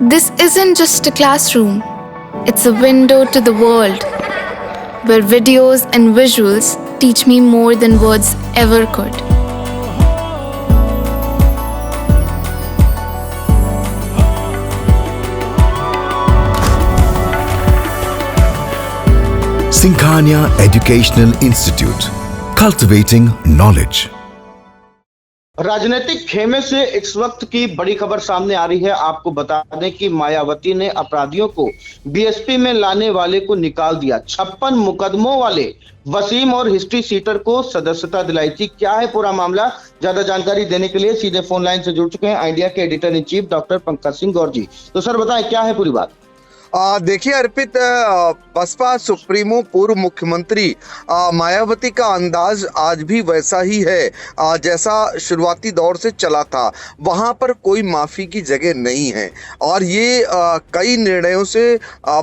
This isn't just a classroom, it's a window to the world, where videos and visuals teach me more than words ever could. Sinkhania Educational Institute, cultivating knowledge. राजनीतिक खेमे से इस वक्त की बड़ी खबर सामने आ रही है। आपको बता दें कि मायावती ने अपराधियों को बीएसपी में लाने वाले को निकाल दिया। 56 मुकदमों वाले वसीम और हिस्ट्री सीटर को सदस्यता दिलाई थी। क्या है पूरा मामला, ज्यादा जानकारी देने के लिए सीधे फोन लाइन से जुड़ चुके हैं आइडिया के editor in chief doctor Pankaj Singh Gaur ji. तो सर बताएं क्या है पूरी बात। देखिए अर्पित, बसपा सुप्रीमो पूर्व मुख्यमंत्री मायावती का अंदाज आज भी वैसा ही है जैसा शुरुआती दौर से चला था। वहाँ पर कोई माफ़ी की जगह नहीं है और ये कई निर्णयों से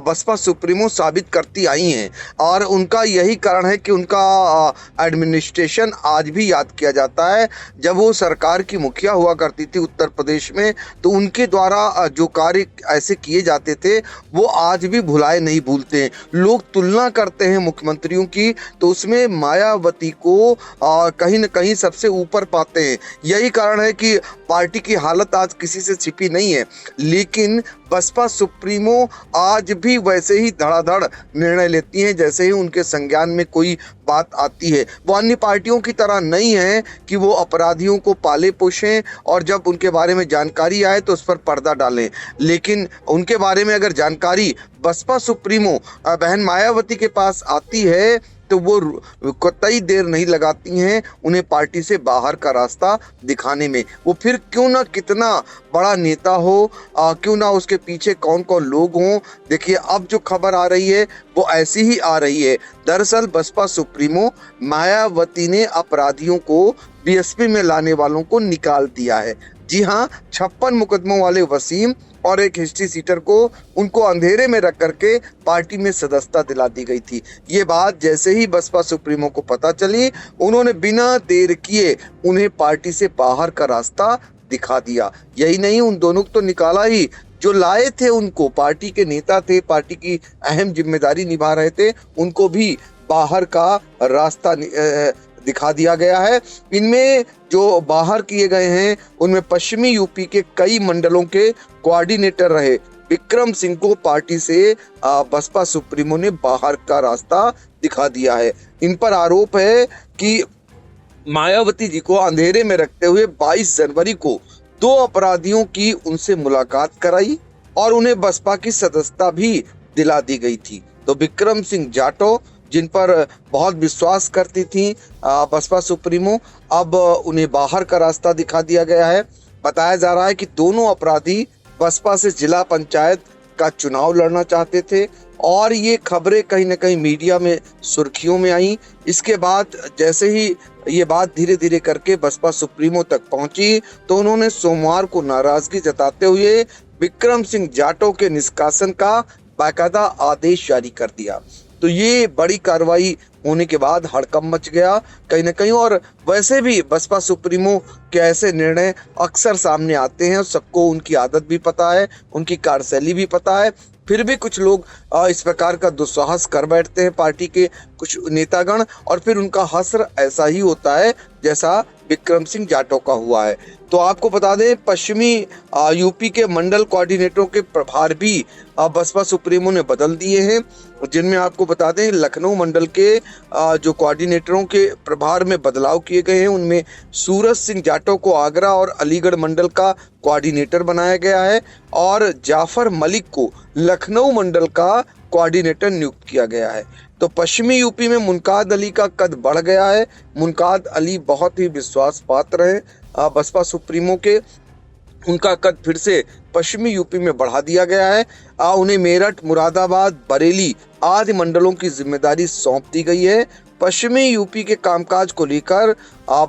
बसपा सुप्रीमो साबित करती आई हैं और उनका यही कारण है कि उनका एडमिनिस्ट्रेशन आज भी याद किया जाता है। जब वो सरकार की मुखिया हुआ करती थी उत्तर प्रदेश में, तो उनके द्वारा जो कार्य ऐसे किए जाते थे वो आज भी भुलाए नहीं भूलते हैं। लोग तुलना करते हैं मुख्यमंत्रियों की, तो उसमें मायावती को कहीं न कहीं सबसे ऊपर पाते हैं। यही कारण है कि पार्टी की हालत आज किसी से छिपी नहीं है, लेकिन बसपा सुप्रीमो आज भी वैसे ही धड़ाधड़ निर्णय लेती हैं जैसे ही उनके संज्ञान में कोई बात आती है। वो अन्य पार्टियों की तरह नहीं है कि वो अपराधियों को पाले पोषें और जब उनके बारे में जानकारी आए तो उस पर पर्दा डालें, लेकिन उनके बारे में अगर जानकारी बसपा सुप्रीमो बहन मायावती के पास आती है तो वो कतई देर नहीं लगाती हैं उन्हें पार्टी से बाहर का रास्ता दिखाने में। वो फिर क्यों ना कितना बड़ा नेता हो, क्यों ना उसके पीछे कौन कौन लोग हों। देखिए अब जो खबर आ रही है वो ऐसी ही आ रही है। दरअसल बसपा सुप्रीमो मायावती ने अपराधियों को बीएसपी में लाने वालों को निकाल दिया है। जी हाँ, 56 मुकदमों वाले वसीम और एक हिस्ट्री सीटर को उनको अंधेरे में रख करके पार्टी में सदस्यता दिला दी गई थी। ये बात जैसे ही बसपा सुप्रीमो को पता चली, उन्होंने बिना देर किए उन्हें पार्टी से बाहर का रास्ता दिखा दिया। यही नहीं, उन दोनों को तो निकाला ही, जो लाए थे उनको, पार्टी के नेता थे, पार्टी की अहम जिम्मेदारी निभा रहे थे, उनको भी बाहर का रास्ता दिखा दिया गया है। इनमें जो बाहर किए गए हैं उनमें पश्चिमी यूपी के कई मंडलों के कोऑर्डिनेटर रहे विक्रम सिंह को पार्टी से बसपा सुप्रीमो ने बाहर का रास्ता दिखा दिया है। इन पर आरोप है कि मायावती जी को अंधेरे में रखते हुए 22 जनवरी को 2 अपराधियों की उनसे मुलाकात कराई और उन्हें बसपा की सदस्यता भी दिला दी गई थी। तो विक्रम सिंह जाटो, जिन पर बहुत विश्वास करती थी बसपा सुप्रीमो, अब उन्हें बाहर का रास्ता दिखा दिया गया है। बताया जा रहा है कि दोनों अपराधी बसपा से जिला पंचायत का चुनाव लड़ना चाहते थे और ये खबरें कहीं न कहीं मीडिया में सुर्खियों में आई। इसके बाद जैसे ही ये बात धीरे धीरे करके बसपा सुप्रीमो तक पहुंची तो उन्होंने सोमवार को नाराजगी जताते हुए विक्रम सिंह जाटो के निष्कासन का बाकायदा आदेश जारी कर दिया। तो ये बड़ी कार्रवाई होने के बाद हड़कंप मच गया कहीं ना कहीं। और वैसे भी बसपा सुप्रीमो के ऐसे निर्णय अक्सर सामने आते हैं और सबको उनकी आदत भी पता है, उनकी कार्यशैली भी पता है, फिर भी कुछ लोग इस प्रकार का दुस्साहस कर बैठते हैं पार्टी के कुछ नेतागण, और फिर उनका हश्र ऐसा ही होता है जैसा विक्रम सिंह जाटो का हुआ है। तो आपको बता दें, पश्चिमी यूपी के मंडल कोऑर्डिनेटरों के प्रभार भी बसपा सुप्रीमो ने बदल दिए हैं, जिनमें आपको बता दें लखनऊ मंडल के जो कोऑर्डिनेटरों के प्रभार में बदलाव किए गए हैं, उनमें सूरज सिंह जाटो को आगरा और अलीगढ़ मंडल का कोऑर्डिनेटर बनाया गया है और जाफर मलिक को लखनऊ मंडल का कोऑर्डिनेटर नियुक्त किया गया है। तो पश्चिमी यूपी में मुनकाद अली का कद बढ़ गया है। मुनकाद अली बहुत ही विश्वास पात्र हैं बसपा सुप्रीमो के, उनका कद फिर से पश्चिमी यूपी में बढ़ा दिया गया है। उन्हें मेरठ, मुरादाबाद, बरेली आदि मंडलों की जिम्मेदारी सौंप दी गई है। पश्चिमी यूपी के कामकाज को लेकर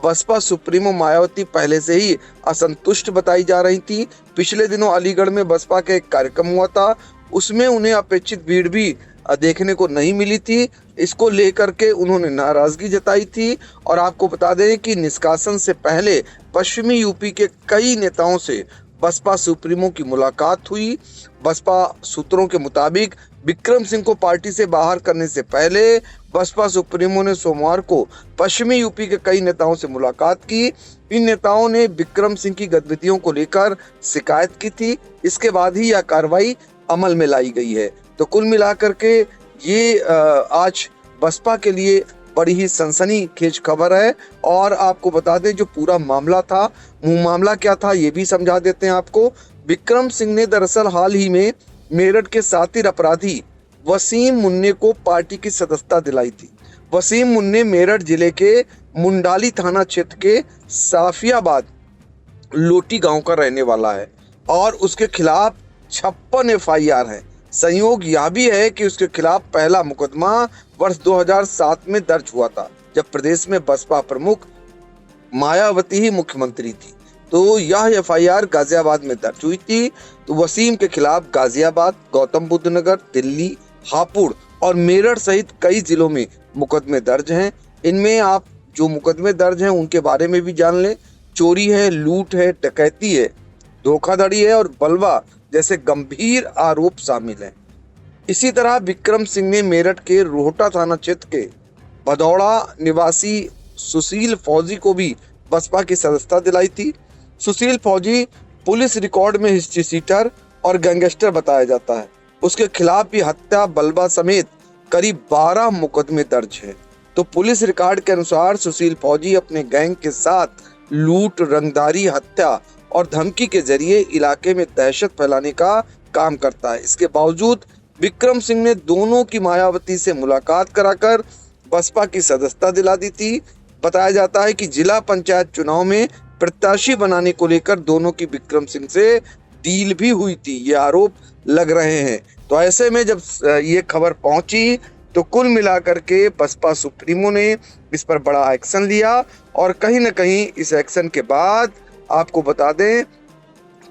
बसपा सुप्रीमो मायावती पहले से ही असंतुष्ट बताई जा रही थी। पिछले दिनों अलीगढ़ में बसपा का एक कार्यक्रम हुआ था, उसमें उन्हें अपेक्षित भीड़ भी देखने को नहीं मिली थी। इसको लेकर के उन्होंने नाराजगी जताई थी और आपको बता दें कि निष्कासन से पहले पश्चिमी यूपी के कई नेताओं से बसपा सुप्रीमो की मुलाकात हुई। बसपा सूत्रों के मुताबिक विक्रम सिंह को पार्टी से बाहर करने से पहले बसपा सुप्रीमो ने सोमवार को पश्चिमी यूपी के कई नेताओं से मुलाकात की। इन नेताओं ने विक्रम सिंह की गतिविधियों को लेकर शिकायत की थी। इसके बाद ही यह कार्रवाई अमल में लाई गई है। तो कुल मिलाकर के ये आज बसपा के लिए बड़ी ही सनसनीखेज खबर है। और आपको बता दें जो पूरा मामला था, मामला क्या था ये भी समझा देते हैं आपको। विक्रम सिंह ने दरअसल हाल ही में मेरठ के शातिर अपराधी वसीम मुन्ने को पार्टी की सदस्यता दिलाई थी। वसीम मुन्ने मेरठ जिले के मुंडाली थाना क्षेत्र के साफियाबाद लोटी गांव का रहने वाला है और उसके खिलाफ 56 FIR है। संयोग यह भी है कि उसके खिलाफ पहला मुकदमा वर्ष 2007 में दर्ज हुआ था, जब प्रदेश में बसपा प्रमुख मायावती ही मुख्यमंत्री थी। तो यह FIR गाजियाबाद में दर्ज हुई थी। तो वसीम के खिलाफ गाजियाबाद, गौतम बुद्ध नगर, दिल्ली, हापुड़ और मेरठ सहित कई जिलों में मुकदमे दर्ज हैं। इनमें आप जो मुकदमे दर्ज हैं उनके बारे में भी जान लें। चोरी है, लूट है, डकैती है, धोखाधड़ी है और बलवा जैसे गंभीर आरोप शामिल हैं। इसी तरह विक्रम सिंह ने मेरठ के रोहटा थाना क्षेत्र के भदौड़ा निवासी सुशील फौजी को भी बसपा की सदस्यता दिलाई थी। सुशील फौजी पुलिस रिकॉर्ड में हिस्ट्री सीटर और गैंगस्टर बताया जाता है। उसके खिलाफ भी हत्या, बलवा समेत करीब 12 मुकदमे दर्ज हैं। तो पुलिस रिकॉर्ड के अनुसार सुशील फौजी अपने गैंग के साथ लूट, रंगदारी, हत्या और धमकी के जरिए इलाके में दहशत फैलाने का काम करता है। इसके बावजूद विक्रम सिंह ने दोनों की मायावती से मुलाकात कराकर बसपा की सदस्यता दिला दी थी। बताया जाता है कि जिला पंचायत चुनाव में प्रत्याशी बनाने को लेकर दोनों की विक्रम सिंह से डील भी हुई थी, ये आरोप लग रहे हैं। तो ऐसे में जब ये खबर पहुंची तो कुल मिलाकर के बसपा सुप्रीमो ने इस पर बड़ा एक्शन लिया और कहीं न कहीं इस एक्शन के बाद आपको बता दें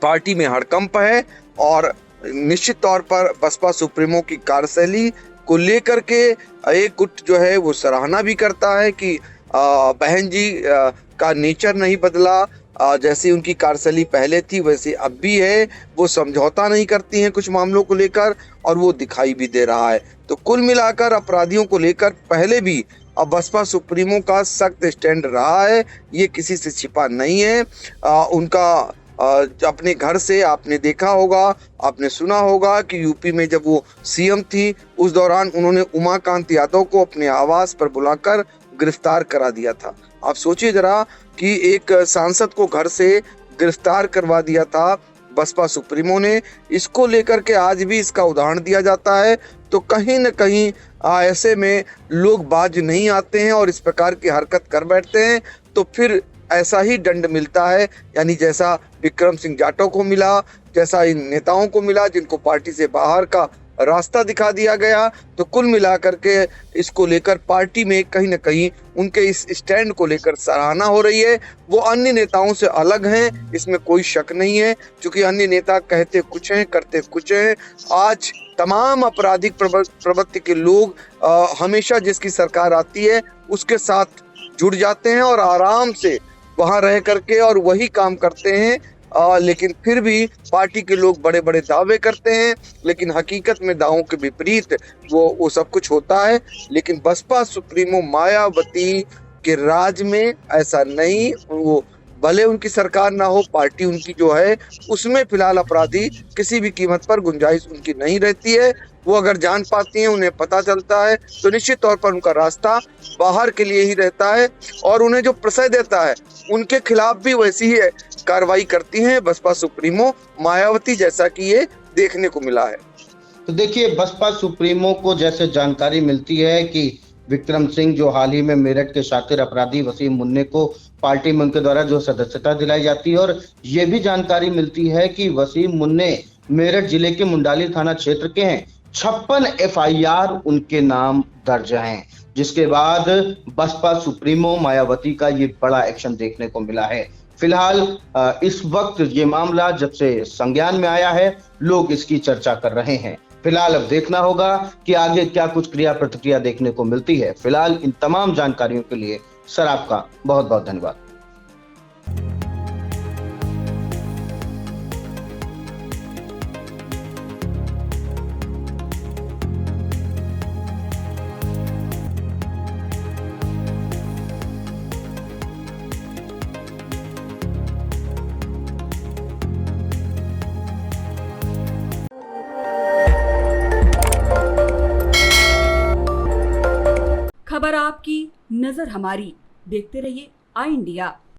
पार्टी में हड़कंप है और निश्चित तौर पर बसपा सुप्रीमो की कार्यशैली को लेकर के एक गुट जो है वो सराहना भी करता है कि बहन जी का नेचर नहीं बदला, जैसी उनकी कार्यशैली पहले थी वैसे अब भी है। वो समझौता नहीं करती हैं कुछ मामलों को लेकर और वो दिखाई भी दे रहा है। तो कुल मिलाकर अपराधियों को लेकर पहले भी अब बसपा सुप्रीमो का सख्त स्टैंड रहा है, ये किसी से छिपा नहीं है। उनका अपने घर से आपने देखा होगा, आपने सुना होगा कि यूपी में जब वो सीएम थी उस दौरान उन्होंने उमाकांत यादव को अपने आवास पर बुलाकर गिरफ्तार करा दिया था। आप सोचिए जरा कि एक सांसद को घर से गिरफ्तार करवा दिया था बसपा सुप्रीमो ने। इसको लेकर के आज भी इसका उदाहरण दिया जाता है। तो कहीं न कहीं ऐसे में लोग बाज नहीं आते हैं और इस प्रकार की हरकत कर बैठते हैं तो फिर ऐसा ही दंड मिलता है। यानी जैसा विक्रम सिंह जाटव को मिला, जैसा इन नेताओं को मिला जिनको पार्टी से बाहर का रास्ता दिखा दिया गया। तो कुल मिलाकर के इसको लेकर पार्टी में कहीं न कहीं उनके इस स्टैंड को लेकर सराहना हो रही है। वो अन्य नेताओं से अलग हैं, इसमें कोई शक नहीं है, क्योंकि अन्य नेता कहते कुछ हैं, करते कुछ हैं। आज तमाम आपराधिक प्रवृत्ति के लोग हमेशा जिसकी सरकार आती है उसके साथ जुड़ जाते हैं और आराम से वहां रह करके और वही काम करते हैं। लेकिन फिर भी पार्टी के लोग बड़े बड़े दावे करते हैं, लेकिन हकीकत में दावों के विपरीत वो सब कुछ होता है। लेकिन बसपा सुप्रीमो मायावती के राज में ऐसा नहीं, वो भले उनकी सरकार ना हो, पार्टी उनकी जो है उसमें फिलहाल अपराधी किसी भी कीमत पर गुंजाइश उनकी नहीं रहती है। वो अगर जान पाती हैं, उन्हें पता चलता है तो निश्चित तौर पर उनका रास्ता बाहर के लिए ही रहता है और उन्हें जो प्रश्रय देता है उनके खिलाफ भी वैसी ही कार्रवाई करती हैं बसपा सुप्रीमो मायावती, जैसा कि ये देखने को मिला है। तो देखिए बसपा सुप्रीमो को जैसे जानकारी मिलती है कि विक्रम सिंह जो हाल ही में मेरठ के शातिर अपराधी वसीम मुन्ने को पार्टी में उनके द्वारा जो सदस्यता दिलाई जाती है और ये भी जानकारी मिलती है कि वसीम मुन्ने मेरठ जिले के मुंडाली थाना क्षेत्र के हैं। 56 FIR उनके नाम दर्ज हैं, जिसके बाद बसपा सुप्रीमो मायावती का ये बड़ा एक्शन देखने को मिला है। फिलहाल इस वक्त ये मामला जब से संज्ञान में आया है लोग इसकी चर्चा कर रहे हैं। फिलहाल अब देखना होगा कि आगे क्या कुछ क्रिया प्रतिक्रिया देखने को मिलती है। फिलहाल इन तमाम जानकारियों के लिए सर आपका बहुत बहुत धन्यवाद। खबर आपकी, नजर हमारी। देखते रहिए आई इंडिया।